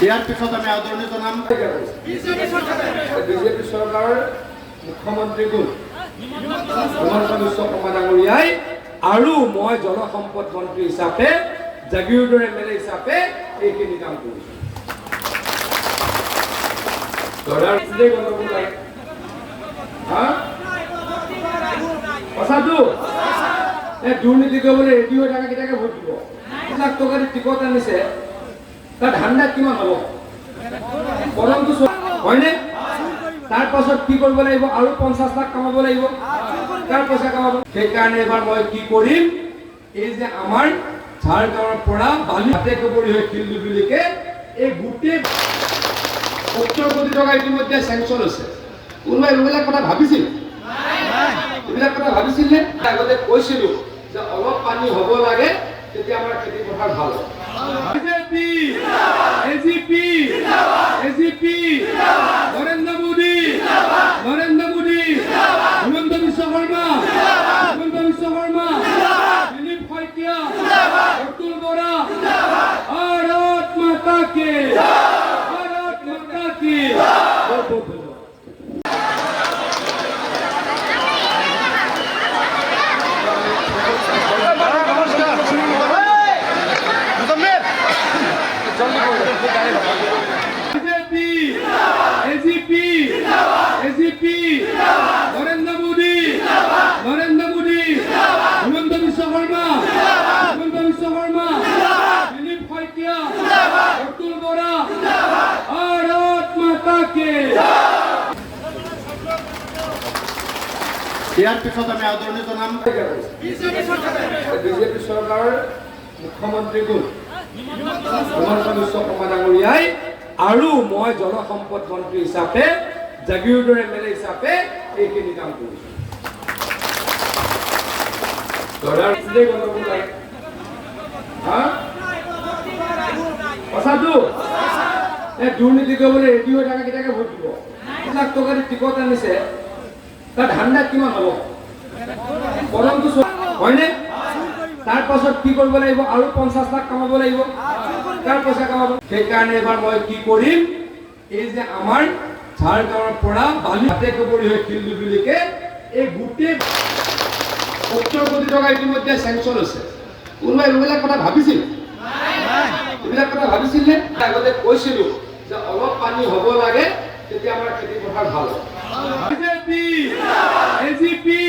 ইয়াৰ পিছত আমি আদৰণীয় জনাম বিজেপি চৰকাৰৰ মুখ্যমন্ত্ৰী কোন হিমন্ত বিশ্ব শৰ্মা ডাঙৰীয়াই আৰু মই জলসম্পদ মন্ত্ৰী হিচাপে জাগিৰোডৰ MLA হিচাপে এইখিনি কাম কৰিছোঁ। কথাটো দুৰ্নীতি কৰিবলৈ ৰেডি হৈ থকা কেইটাকে ভোট দিব। 1 লাখ টকা টিকট আনিছে, তাৰ ধান্দা কিমান হ'ব? পৰমটো হয়নে? তাৰ পাছত কি কৰিব লাগিব? আৰু 50 লাখ কামাব লাগিব, তাৰ পইচা কামাব। সেইকাৰণে এবাৰ মই কি কৰিম, এই যে আমাৰ ঝাৰগাঁৱৰ পৰা বালি হাতে কবৰি হৈ শিলডুবিলৈকে এই গোটেই 70 কোটি টকা ইতিমধ্যে চেংচন হৈছে। কোনোবাই এইবিলাক কথা ভাবিছিল? এইবিলাক কথা ভাবিছিল নে? আগতে কৈছিলো যে অলপ পানী হ'ব লাগে, তেতিয়া আমাৰ খেতি পথাৰ ভাল হ'ব। বিজেপি, এজিপি, নৰেন্দ্ৰ মোদী, হিমন্ত বিশ্ব শৰ্মা, দিলীপ শইকীয়া, অতুল বৰা, ভাৰত মাতা কি, ভাৰত মাতা কি। বিজেপি, এজিপি, নৰেন্দ্ৰ মোদী, হিমন্ত বিশ্ব শৰ্মা, দিলীপ শইকীয়া, অতুল বৰা, ভাৰত মাতা কি। ইয়াৰ পিছত আমি আদৰণীয় জনাম বিজেপি চৰকাৰৰ মুখ্যমন্ত্ৰী কোন হিমন্ত বিশ্ব শৰ্মা ডাঙৰীয়াই আৰু মই জলসম্পদ মন্ত্ৰী হিচাপে জাগিৰোডৰ MLA হিচাপে এইখিনি কাম কৰিছোঁ। কথাটো দুৰ্নীতি কৰিবলৈ ৰেডি হৈ থকা কেইটাকে ভোট দিব। 1 লাখ টকা টিকট আনিছে, তাৰ ধান্দা কিমান হ'ব? পৰমটো হয়নে? তাৰ পাছত কি কৰিব লাগিব? আৰু 50 লাখ কামাব লাগিব, তাৰ পইচা কামাব। সেইকাৰণে এবাৰ মই কি কৰিম, এই যে আমাৰ ঝাৰগাঁৱৰ পৰা বালি হাতে কবৰি হৈ শিলডুবিলৈকে এই গোটেই 70 কোটি টকা ইতিমধ্যে চেংচন হৈছে। কোনোবাই এইবিলাক কথা ভাবিছিল? এইবিলাক কথা ভাবিছিল নে? আগতে কৈছিলো যে অলপ পানী হ'ব লাগে, তেতিয়া আমাৰ খেতি পথাৰ ভাল হ'ব। BJP, AGP,